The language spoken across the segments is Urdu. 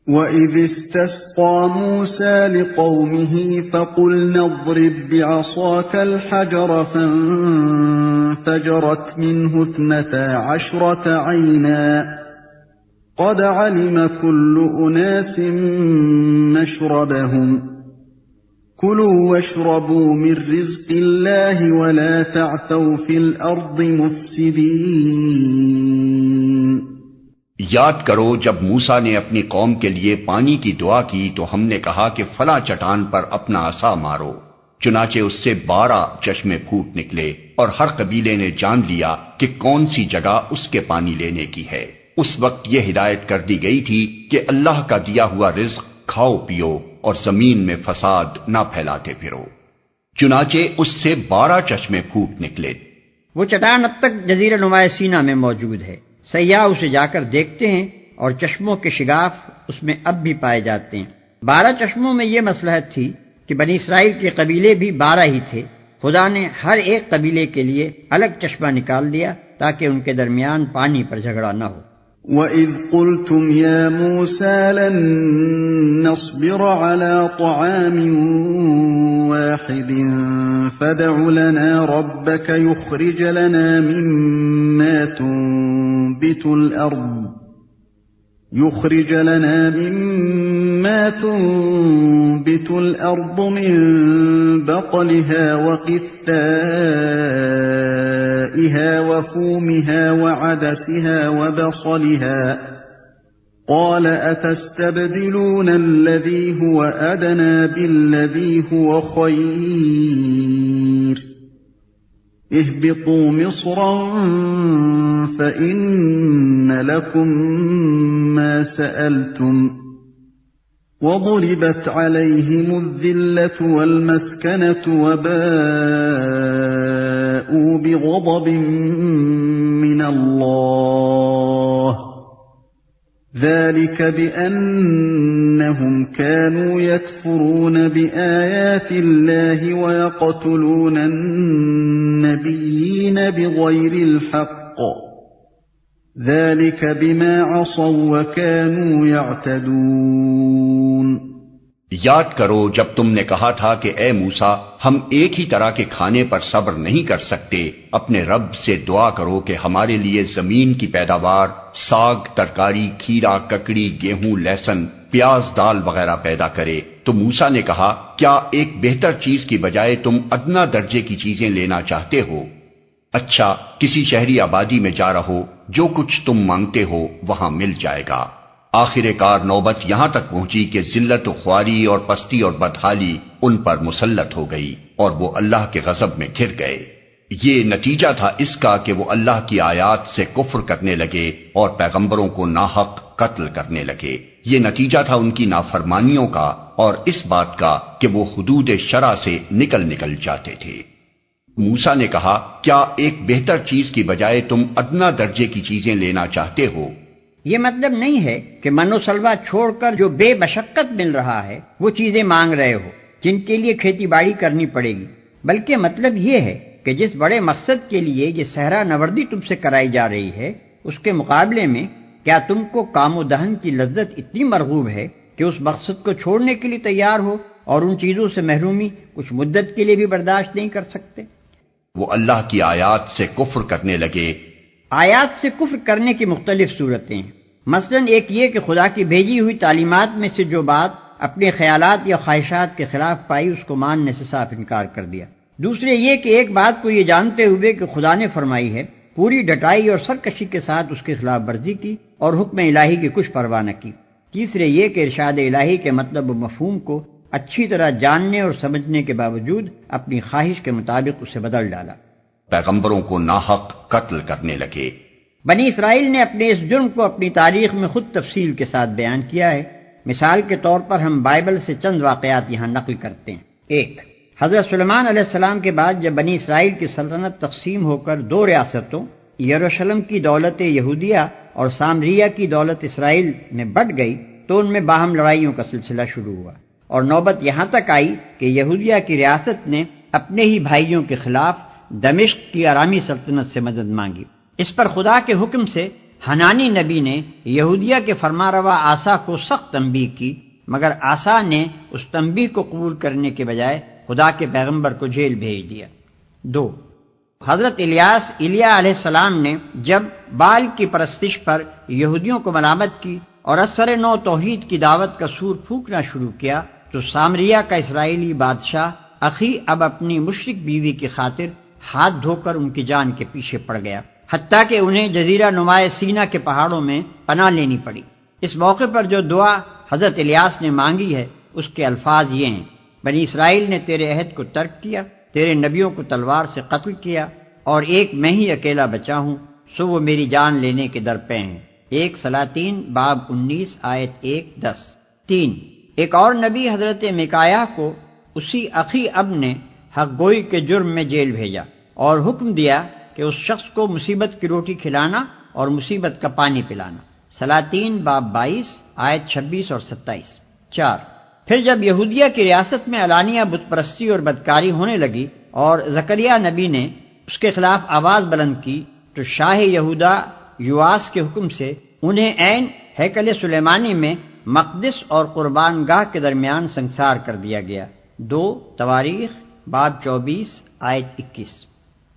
وَإِذِ اسْتَسْقَىٰ مُوسَىٰ لِقَوْمِهِ فَقُلْنَا اضْرِب بِّعَصَاكَ الْحَجَرَ فَانفَجَرَتْ مِنْهُ 12 عَيْنًا قَدْ عَلِمَ كُلُّ أُنَاسٍ مَّشْرَبَهُمْ كُلُوا وَاشْرَبُوا مِن رِّزْقِ اللَّهِ وَلَا تَعْثَوْا فِي الْأَرْضِ مُفْسِدِينَ۔ یاد کرو جب موسیٰ نے اپنی قوم کے لیے پانی کی دعا کی تو ہم نے کہا کہ فلاں چٹان پر اپنا عصا مارو، چنانچہ اس سے 12 چشمے پھوٹ نکلے، اور ہر قبیلے نے جان لیا کہ کون سی جگہ اس کے پانی لینے کی ہے۔ اس وقت یہ ہدایت کر دی گئی تھی کہ اللہ کا دیا ہوا رزق کھاؤ پیو اور زمین میں فساد نہ پھیلاتے پھرو، چنانچہ اس سے 12 چشمے پھوٹ نکلے۔ وہ چٹان اب تک جزیرہ نما سینا میں موجود ہے، سیاح اسے جا کر دیکھتے ہیں اور چشموں کے شگاف اس میں اب بھی پائے جاتے ہیں۔ 12 چشموں میں یہ مصلحت تھی کہ بنی اسرائیل کے قبیلے بھی 12 ہی تھے، خدا نے ہر ایک قبیلے کے لیے الگ چشمہ نکال دیا تاکہ ان کے درمیان پانی پر جھگڑا نہ ہو۔ وَإِذْ قُلْتُمْ يَا مُوسَىٰ لَن نَّصْبِرَ عَلَىٰ طَعَامٍ وَاحِدٍ فَادْعُ لَنَا رَبَّكَ يُخْرِجْ لَنَا مِمَّا تُنبِتُ الْأَرْضُ مِن بَقْلِهَا وَقِثَّائِهَا وَفُومِهَا وَعَدَسِهَا وَبَصَلِهَا قَالَ أَتَسْتَبْدِلُونَ الَّذِي هُوَ أَدْنَىٰ بِالَّذِي هُوَ خَيْرٌ اهْبِطُوا مِصْرًا فَإِنَّ لَكُم مَّا سَأَلْتُمْ وَضُرِبَتْ عَلَيْهِمُ الذِّلَّةُ وَالْمَسْكَنَةُ وَبَاءُوا بِغَضَبٍ مِّنَ اللَّهِ ذَلِكَ بِأَنَّهُمْ كَانُوا يَكْفُرُونَ بِآيَاتِ اللَّهِ وَيَقْتُلُونَ النَّبِيِّينَ بِغَيْرِ الْحَقِّ ذَلِكَ بِمَا عَصَوْا وَكَانُوا يَعْتَدُونَ۔ یاد کرو جب تم نے کہا تھا کہ اے موسیٰ ہم ایک ہی طرح کے کھانے پر صبر نہیں کر سکتے، اپنے رب سے دعا کرو کہ ہمارے لیے زمین کی پیداوار، ساگ، ترکاری، کھیرا، ککڑی، گیہوں، لہسن، پیاز، دال وغیرہ پیدا کرے۔ تو موسیٰ نے کہا کیا ایک بہتر چیز کی بجائے تم ادنا درجے کی چیزیں لینا چاہتے ہو؟ اچھا کسی شہری آبادی میں جا رہو، جو کچھ تم مانگتے ہو وہاں مل جائے گا۔ آخر کار نوبت یہاں تک پہنچی کہ ذلت و خواری اور پستی اور بدحالی ان پر مسلط ہو گئی اور وہ اللہ کے غضب میں گر گئے۔ یہ نتیجہ تھا اس کا کہ وہ اللہ کی آیات سے کفر کرنے لگے اور پیغمبروں کو ناحق قتل کرنے لگے۔ یہ نتیجہ تھا ان کی نافرمانیوں کا اور اس بات کا کہ وہ حدود شرع سے نکل جاتے تھے۔ موسیٰ نے کہا کیا ایک بہتر چیز کی بجائے تم ادنا درجے کی چیزیں لینا چاہتے ہو؟ یہ مطلب نہیں ہے کہ من و سلوہ چھوڑ کر جو بے مشقت مل رہا ہے وہ چیزیں مانگ رہے ہو جن کے لیے کھیتی باڑی کرنی پڑے گی، بلکہ مطلب یہ ہے کہ جس بڑے مقصد کے لیے یہ صحرا نوردی تم سے کرائی جا رہی ہے اس کے مقابلے میں کیا تم کو کام و دہن کی لذت اتنی مرغوب ہے کہ اس مقصد کو چھوڑنے کے لیے تیار ہو اور ان چیزوں سے محرومی کچھ مدت کے لیے بھی برداشت نہیں کر سکتے؟ وہ اللہ کی آیات سے کفر کرنے لگے۔ آیات سے کفر کرنے کی مختلف صورتیں ہیں، مثلا ایک یہ کہ خدا کی بھیجی ہوئی تعلیمات میں سے جو بات اپنے خیالات یا خواہشات کے خلاف پائی اس کو ماننے سے صاف انکار کر دیا۔ دوسرے یہ کہ ایک بات کو یہ جانتے ہوئے کہ خدا نے فرمائی ہے پوری ڈٹائی اور سرکشی کے ساتھ اس کی خلاف ورزی کی اور حکم الہی کی کچھ پرواہ نہ کی۔ تیسرے یہ کہ ارشاد الہی کے مطلب و مفہوم کو اچھی طرح جاننے اور سمجھنے کے باوجود اپنی خواہش کے مطابق اسے بدل ڈالا۔ پیغمبروں کو ناحق قتل کرنے لگے۔ بنی اسرائیل نے اپنے اس جرم کو اپنی تاریخ میں خود تفصیل کے ساتھ بیان کیا ہے۔ مثال کے طور پر ہم بائبل سے چند واقعات یہاں نقل کرتے ہیں۔ 1. حضرت سلیمان علیہ السلام کے بعد جب بنی اسرائیل کی سلطنت تقسیم ہو کر 2 ریاستوں یروشلم کی دولت یہودیہ اور سامریہ کی دولت اسرائیل میں بٹ گئی تو ان میں باہم لڑائیوں کا سلسلہ شروع ہوا اور نوبت یہاں تک آئی کہ یہودیہ کی ریاست نے اپنے ہی بھائیوں کے خلاف دمشق کی آرامی سلطنت سے مدد مانگی۔ اس پر خدا کے حکم سے حنانی نبی نے یہودیہ کے فرمانروا آسا کو سخت تنبیہ کی، مگر آسا نے اس تنبیہ کو قبول کرنے کے بجائے خدا کے پیغمبر کو جیل بھیج دیا۔ 2، حضرت ایلیا علیہ السلام نے جب بال کی پرستش پر یہودیوں کو ملامت کی اور اثر نو توحید کی دعوت کا سور پھونکنا شروع کیا تو سامریہ کا اسرائیلی بادشاہ اخی اب اپنی مشرک بیوی کی خاطر ہاتھ دھو کر ان کی جان کے پیچھے پڑ گیا، حتیٰ کہ انہیں جزیرہ نمائے سینا کے پہاڑوں میں پناہ لینی پڑی۔ اس موقع پر جو دعا حضرت الیاس نے مانگی ہے اس کے الفاظ یہ ہیں: بنی اسرائیل نے تیرے عہد کو ترک کیا، تیرے نبیوں کو تلوار سے قتل کیا، اور ایک میں ہی اکیلا بچا ہوں، سو وہ میری جان لینے کے در پہ ہیں۔ 1 سلاطین باب 19 آیت 1-10۔ 3، ایک اور نبی حضرت میکایہ کو اسی اخی اب نے حق گوئی کے جرم میں جیل بھیجا اور حکم دیا کہ اس شخص کو مصیبت کی روٹی کھلانا اور مصیبت کا پانی پلانا۔ سلاطین باب 22 آیت 26 اور 27۔ 4، پھر جب یہودیہ کی ریاست میں علانیہ بت پرستی اور بدکاری ہونے لگی اور زکریا نبی نے اس کے خلاف آواز بلند کی تو شاہ یہودا یواس کے حکم سے انہیں عین ہیکل سلیمانی میں مقدس اور قربان گاہ کے درمیان سنسار کر دیا گیا۔ 2 تواریخ باب 24 آیت 21۔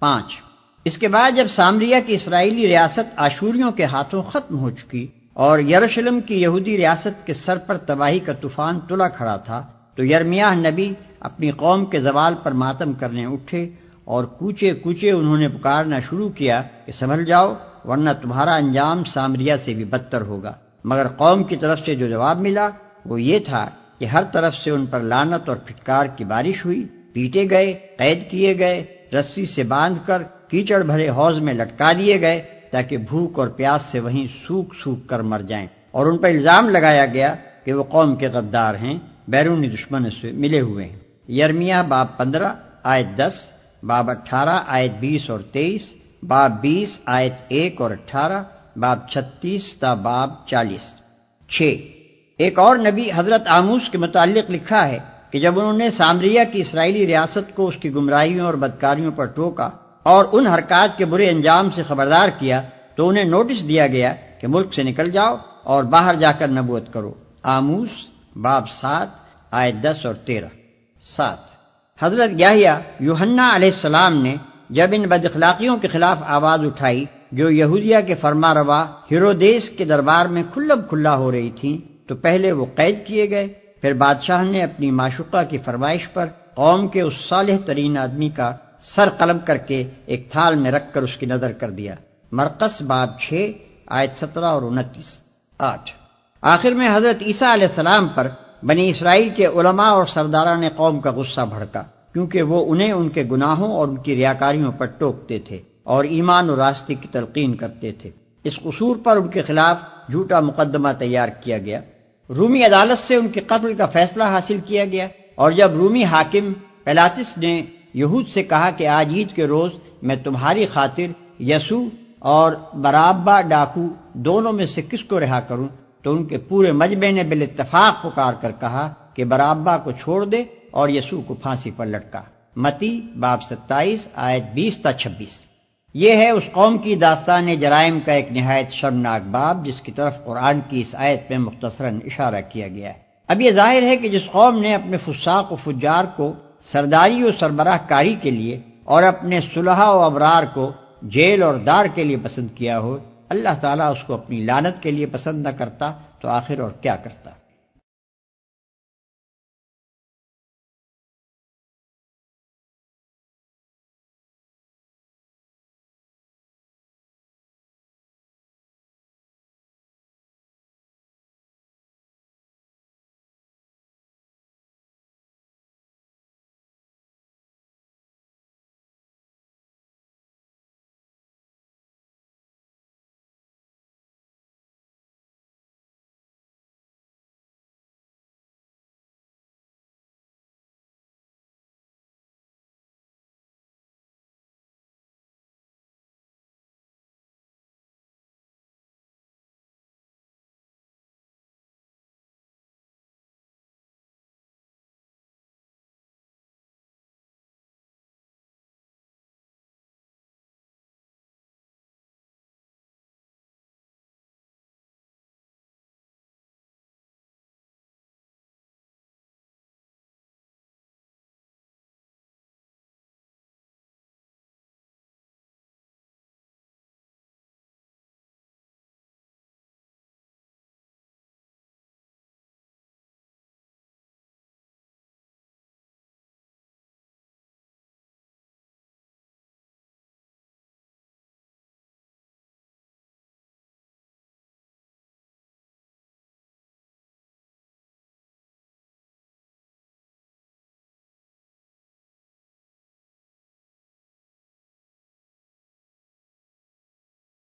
5، اس کے بعد جب سامریہ کی اسرائیلی ریاست آشوریوں کے ہاتھوں ختم ہو چکی اور یروشلم کی یہودی ریاست کے سر پر تباہی کا طوفان تلا کھڑا تھا تو یرمیاہ نبی اپنی قوم کے زوال پر ماتم کرنے اٹھے اور کوچے کوچے انہوں نے پکارنا شروع کیا کہ سنبھل جاؤ ورنہ تمہارا انجام سامریہ سے بھی بدتر ہوگا۔ مگر قوم کی طرف سے جو جواب ملا وہ یہ تھا کہ ہر طرف سے ان پر لعنت اور پھٹکار کی بارش ہوئی، پیٹے گئے، قید کیے گئے، رسی سے باندھ کر کیچڑ بھرے حوض میں لٹکا دیے گئے تاکہ بھوک اور پیاس سے وہیں سوکھ سوکھ کر مر جائیں، اور ان پر الزام لگایا گیا کہ وہ قوم کے غدار ہیں، بیرونی دشمنوں سے ملے ہوئے ہیں۔ یرمیاہ باب 15 آیت 10، باب 18 آیت 20 اور 23، باب 20 آیت 1 اور 18، باب 36 تا باب 40۔ 6، ایک اور نبی حضرت آموس کے متعلق لکھا ہے کہ جب انہوں نے سامریہ کی اسرائیلی ریاست کو اس کی گمراہیوں اور بدکاریوں پر ٹوکا اور ان حرکات کے برے انجام سے خبردار کیا تو انہیں نوٹس دیا گیا کہ ملک سے نکل جاؤ اور باہر جا کر نبوت کرو۔ آموس باب 7 آیت 10 اور 13۔ 7، حضرت یحییٰ یوحنا علیہ السلام نے جب ان بد اخلاقیوں کے خلاف آواز اٹھائی جو یہودیہ کے فرمانروا ہیرودیس کے دربار میں کھلم کھلا ہو رہی تھیں تو پہلے وہ قید کیے گئے، پھر بادشاہ نے اپنی معشوقہ کی فرمائش پر قوم کے اس صالح ترین آدمی کا سر قلم کر کے ایک تھال میں رکھ کر اس کی نظر کر دیا۔ مرقس باب 6 آیت 17 اور 29۔ 8، آخر میں حضرت عیسیٰ علیہ السلام پر بنی اسرائیل کے علماء اور سرداران قوم کا غصہ بھڑکا، کیونکہ وہ انہیں ان کے گناہوں اور ان کی ریاکاریوں پر ٹوکتے تھے اور ایمان و راستے کی تلقین کرتے تھے۔ اس قصور پر ان کے خلاف جھوٹا مقدمہ تیار کیا گیا، رومی عدالت سے ان کے قتل کا فیصلہ حاصل کیا گیا، اور جب رومی حاکم پیلاطس نے یہود سے کہا کہ آج عید کے روز میں تمہاری خاطر یسوع اور برابا ڈاکو دونوں میں سے کس کو رہا کروں، تو ان کے پورے مجمع نے بالاتفاق پکار کر کہا کہ برابا کو چھوڑ دے اور یسوع کو پھانسی پر لٹکا۔ متی باب 27 آیت 20 تا 26۔ یہ ہے اس قوم کی داستان جرائم کا ایک نہایت شرمناک باب جس کی طرف قرآن کی اس آیت میں مختصراً اشارہ کیا گیا ہے۔ اب یہ ظاہر ہے کہ جس قوم نے اپنے فساق و فجار کو سرداری و سربراہ کاری کے لیے اور اپنے صلحاء و ابرار کو جیل اور دار کے لیے پسند کیا ہو، اللہ تعالیٰ اس کو اپنی لعنت کے لیے پسند نہ کرتا تو آخر اور کیا کرتا۔